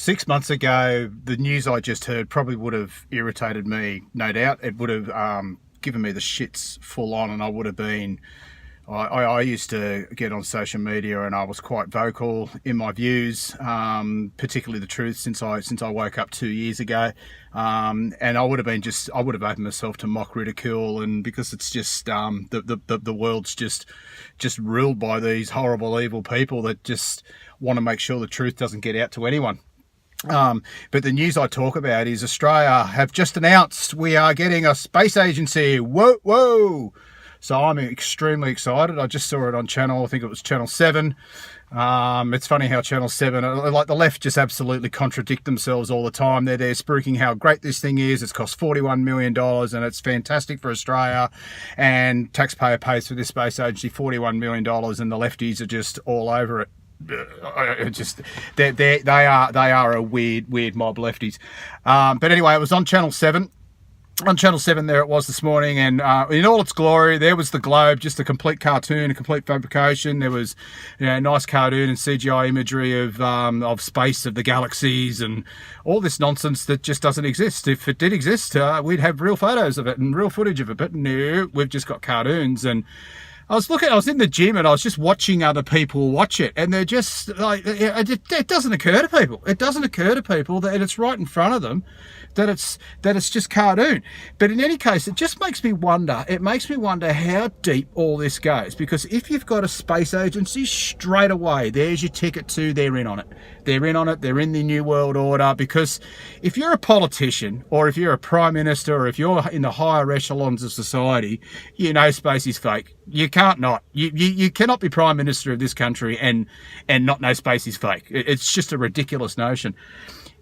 6 months ago, the news I just heard probably would have irritated me, no doubt. It would have given me the shits full on, and I would have been. I used to get on social media, and I was quite vocal in my views, particularly the truth. Since I woke up 2 years ago, and I would have opened myself to mock ridicule, and because it's just the world's just ruled by these horrible, evil people that just want to make sure the truth doesn't get out to anyone. But the news I talk about is Australia have just announced we are getting a space agency. Whoa. So I'm extremely excited. I just saw it on I think it was Channel 7. It's funny how Channel 7, like the left, just absolutely contradict themselves all the time. They're spruiking how great this thing is. It's cost $41 million and it's fantastic for Australia. And taxpayer pays for this space agency $41 million, and the lefties are just all over it. They are a weird mob, lefties. But anyway, it was on Channel 7. On Channel 7 there it was this morning, and in all its glory, there was the globe, just a complete cartoon, a complete fabrication. There was, nice cartoon and CGI imagery of space, of the galaxies, and all this nonsense that just doesn't exist. If it did exist, we'd have real photos of it and real footage of it, but no, we've just got cartoons. And I was in the gym and I was just watching other people watch it, and they're just like, it doesn't occur to people. It doesn't occur to people that it's right in front of them, that it's just cartoon. But in any case, it just makes me wonder. It makes me wonder how deep all this goes, because if you've got a space agency, straight away, there's your ticket to, they're in on it. They're in on it. They're in the New World Order. Because if you're a politician, or if you're a prime minister, or if you're in the higher echelons of society, space is fake. You can't not. You cannot be prime minister of this country and not know space is fake. It's just a ridiculous notion.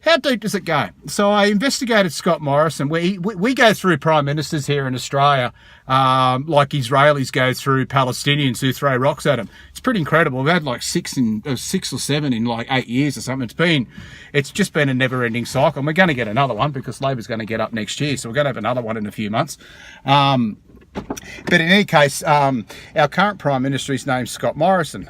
How deep does it go? So I investigated Scott Morrison. We go through prime ministers here in Australia like Israelis go through Palestinians who throw rocks at them. It's pretty incredible. We've had like six or seven in like 8 years or something. It's just been a never-ending cycle. And we're going to get another one because Labor's going to get up next year. So we're going to have another one in a few months. But in any case, our current Prime Minister, his name's Scott Morrison,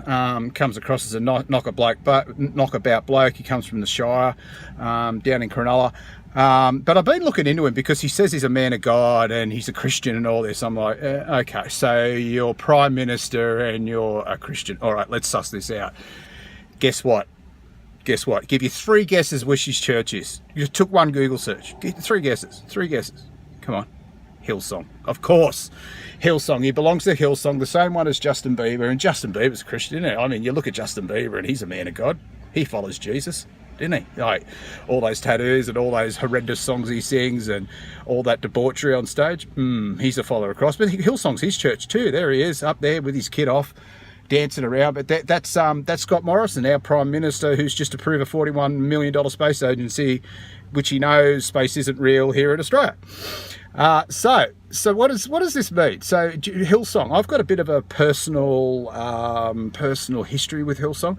comes across as a knockabout bloke. He comes from the Shire, down in Cronulla. But I've been looking into him because he says he's a man of God and he's a Christian and all this. I'm like, okay, so you're Prime Minister and you're a Christian. All right, let's suss this out. Guess what? Give you 3 guesses which his church is. You just took one Google search. Get 3 guesses. 3 guesses. Come on. Hillsong, of course. Hillsong. He belongs to Hillsong, the same one as Justin Bieber, and Justin Bieber's a Christian, isn't it? I mean, you look at Justin Bieber and he's a man of God. He follows Jesus, didn't he? Like all those tattoos and all those horrendous songs he sings and all that debauchery on stage. He's a follower of Christ. But Hillsong's his church too. There he is, up there with his kid off, dancing around. But that's Scott Morrison, our Prime Minister, who's just approved a $41 million space agency, which he knows space isn't real here in Australia. So what does this mean? So Hillsong, I've got a bit of a personal history with Hillsong,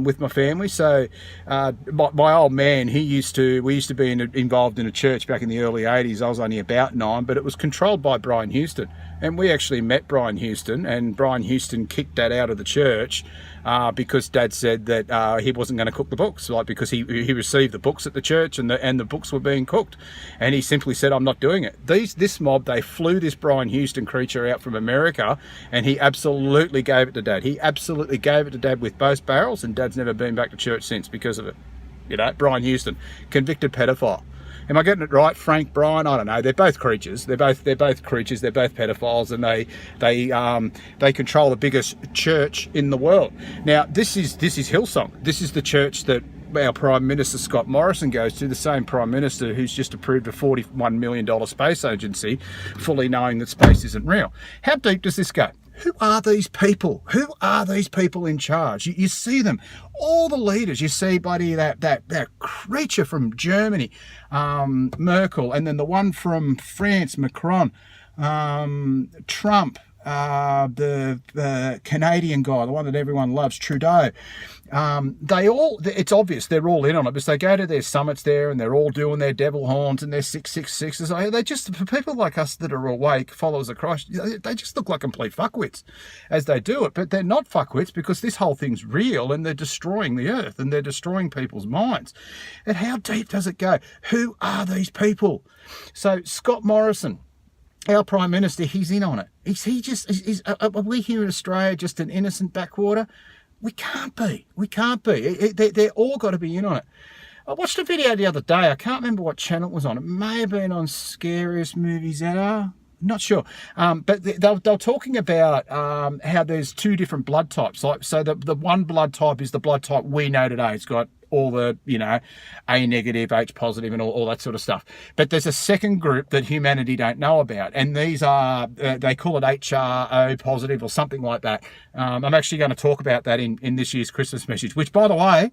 with my family. So my old man, we used to be involved in a church back in the early 80s. I was only about 9, but it was controlled by Brian Houston, and we actually met Brian Houston, and Brian Houston kicked Dad out of the church because Dad said that he wasn't going to cook the books, because he received the books at the church and the books were being cooked, and he simply said, I'm not doing it. This mob, they flew this Brian Houston creature out from America, and he absolutely gave it to Dad. He absolutely gave it to Dad with both barrels, and Dad's never been back to church since because of it. Brian Houston, convicted pedophile. Am I getting it right? Frank, Brian, I don't know. They're both creatures. They're both creatures. They're both pedophiles, and they control the biggest church in the world. Now, this is Hillsong. This is the church that our Prime Minister Scott Morrison goes to, the same Prime Minister who's just approved a $41 million space agency, fully knowing that space isn't real. How deep does this go? Who are these people? Who are these people in charge? You see them, all the leaders. You see, buddy, that creature from Germany, Merkel, and then the one from France, Macron, Trump, the Canadian guy, the one that everyone loves, Trudeau. It's obvious they're all in on it because they go to their summits there and they're all doing their devil horns and their 666s. They just, for people like us that are awake, followers of Christ, they just look like complete fuckwits as they do it. But they're not fuckwits because this whole thing's real and they're destroying the earth and they're destroying people's minds. And how deep does it go? Who are these people? So Scott Morrison, our Prime Minister, he's in on it. Are we here in Australia just an innocent backwater? We can't be. We can't be. They're all got to be in on it. I watched a video the other day. I can't remember what channel it was on. It may have been on Scariest Movies Ever. Not sure. But they were talking about how there's two different blood types. So the one blood type is the blood type we know today. It's got all the, A negative, H positive and all that sort of stuff. But there's a second group that humanity don't know about. And these are, they call it HRO positive or something like that. I'm actually going to talk about that in this year's Christmas message, which, by the way,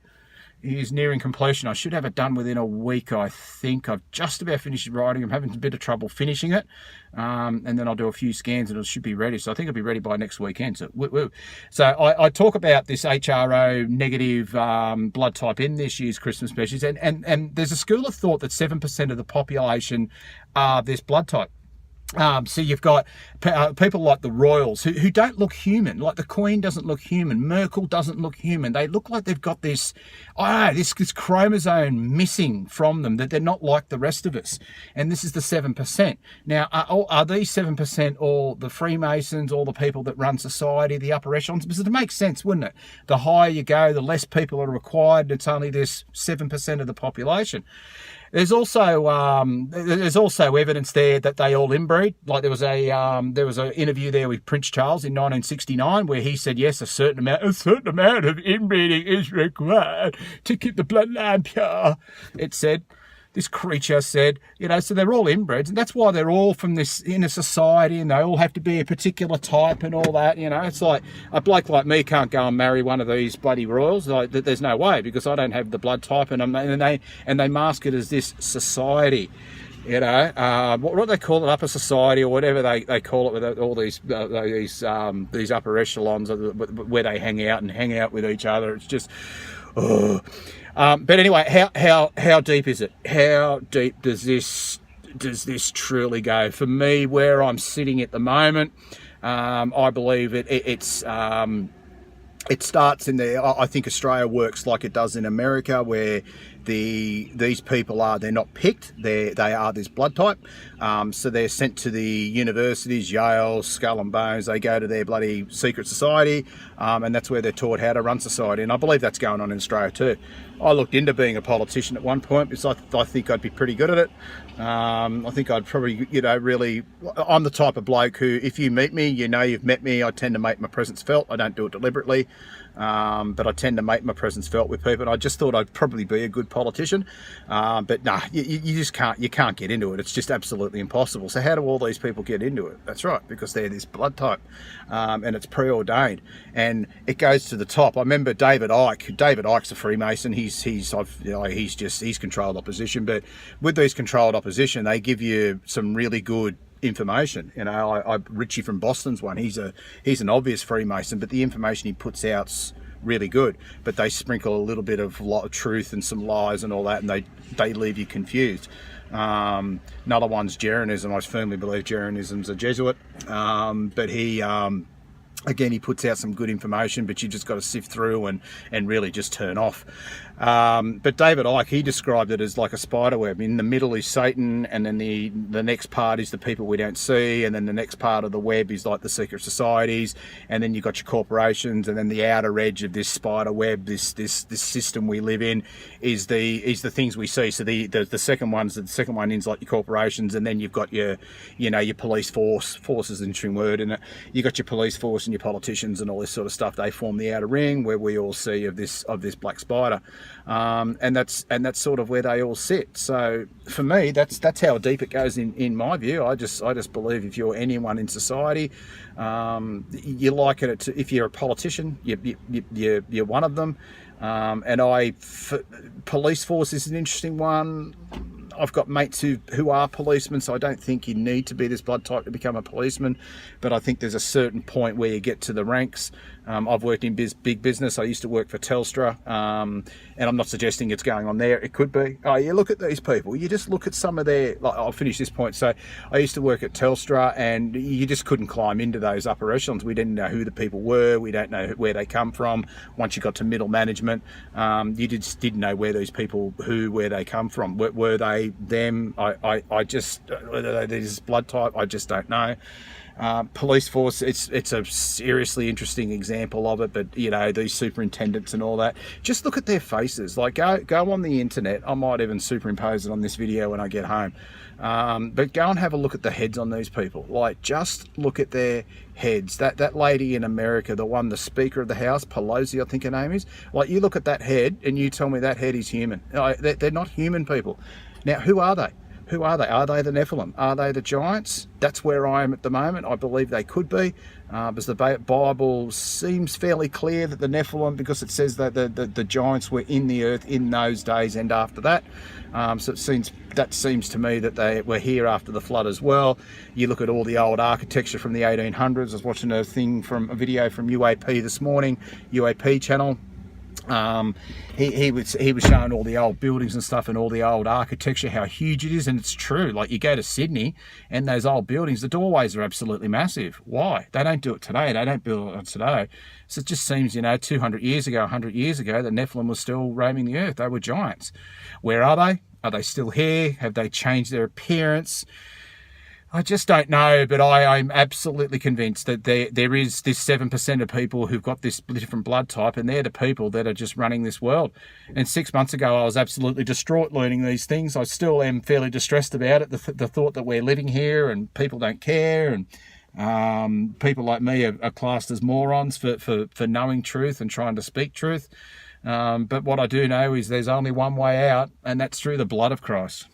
is nearing completion. I should have it done within a week, I think. I've just about finished writing. I'm having a bit of trouble finishing it. And then I'll do a few scans and it should be ready. So I think it'll be ready by next weekend. So, I talk about this HRO negative blood type in this year's Christmas specials. And there's a school of thought that 7% of the population are this blood type. So you've got people like the royals who don't look human, like the Queen doesn't look human, Merkel doesn't look human. They look like they've got this, this chromosome missing from them, that they're not like the rest of us. And this is the 7%. Now, are these 7% all the Freemasons, all the people that run society, the upper echelons? Because it makes sense, wouldn't it? The higher you go, the less people are required. It's only this 7% of the population. There's also evidence there that they all inbreed. Like there was an interview there with Prince Charles in 1969 where he said yes, a certain amount of inbreeding is required to keep the bloodline pure. It said. This creature said, so they're all inbreds, and that's why they're all from this inner society, and they all have to be a particular type and all that. It's like a bloke like me can't go and marry one of these bloody royals. Like, there's no way because I don't have the blood type, and they mask it as this society. What do they call it, upper society or whatever they call it, with all these upper echelons where they hang out with each other. It's just, but anyway, how deep is it? How deep does this truly go? For me, where I'm sitting at the moment, I believe it starts in there. I think Australia works like it does in America, where these people they're not picked, they are this blood type, so they're sent to the universities, Yale, Skull and Bones. They go to their bloody secret society, and that's where they're taught how to run society. And I believe that's going on in Australia too. I looked into being a politician at one point because I think I'd be pretty good at it. I think I'd probably, really, I'm the type of bloke who, if you meet me, you've met me. I tend to make my presence felt. I don't do it deliberately, but I tend to make my presence felt with people. And I just thought I'd probably be a good politician, but nah, you just can't get into it. It's just absolutely impossible. So how do all these people get into it? That's right, because they're this blood type, and it's preordained, and it goes to the top. I remember David Icke. David Icke's a Freemason. He's controlled opposition, but with these controlled opposition, they give you some really good information. Richie from Boston's one. He's an obvious Freemason, but the information he puts out's really good. But they sprinkle a little bit of truth and some lies and all that, and they leave you confused. Another one's Jeranism. I firmly believe Jeranism's a Jesuit, but he. Again, he puts out some good information, but you just got to sift through and really just turn off. But David Icke, he described it as like a spider web. In the middle is Satan, and then the next part is the people we don't see, and then the next part of the web is like the secret societies, and then you've got your corporations, and then the outer edge of this spider web, this system we live in, is the things we see. So the second one is like your corporations, and then you've got your police force. Force is an interesting word, and you got your police force and your politicians and all this sort of stuff. They form the outer ring where we all see of this black spider, and that's sort of where they all sit. So for me, that's how deep it goes in my view. I just believe if you're anyone in society, you like it. If you're a politician, you're one of them. And police force is an interesting one. I've got mates who are policemen, so I don't think you need to be this blood type to become a policeman, but I think there's a certain point where you get to the ranks. I've worked in big business. I used to work for Telstra, and I'm not suggesting it's going on there. It could be. Oh, you look at these people. You just look at some of their, like, I'll finish this point. So I used to work at Telstra, and you just couldn't climb into those upper echelons. We didn't know who the people were. We don't know where they come from. Once you got to middle management, you just didn't know where these people, where they come from. Were they them? I just, whether they this blood type, I just don't know. Police force, it's a seriously interesting example of it, but you know, these superintendents and all that, just look at their faces. Like, go on the internet. I might even superimpose it on this video when I get home, but go and have a look at the heads on these people. Like, just look at their heads. That lady in America, the Speaker of the House, Pelosi, I think her name is, like, you look at that head and you tell me that head is human. They're not human people. Now, who are they? Who are they? Are they the Nephilim? Are they the giants? That's where I am at the moment. I believe they could be, because the Bible seems fairly clear that the Nephilim, because it says that the giants were in the earth in those days and after that. So that seems to me that they were here after the flood as well. You look at all the old architecture from the 1800s. I was watching a video from UAP this morning, UAP channel. He was showing all the old buildings and stuff and all the old architecture, how huge it is, and it's true. Like, you go to Sydney and those old buildings, the doorways are absolutely massive. Why? They don't do it today. They don't build it today. So it just seems, you know, 200 years ago, 100 years ago, the Nephilim was still roaming the earth. They were giants. Where are they? Are they still here? Have they changed their appearance? I just don't know, but I'm absolutely convinced that there is this 7% of people who've got this different blood type, and they're the people that are just running this world. And 6 months ago, I was absolutely distraught learning these things. I still am fairly distressed about it, the thought that we're living here and people don't care, and people like me are classed as morons for knowing truth and trying to speak truth. But what I do know is there's only one way out, and that's through the blood of Christ.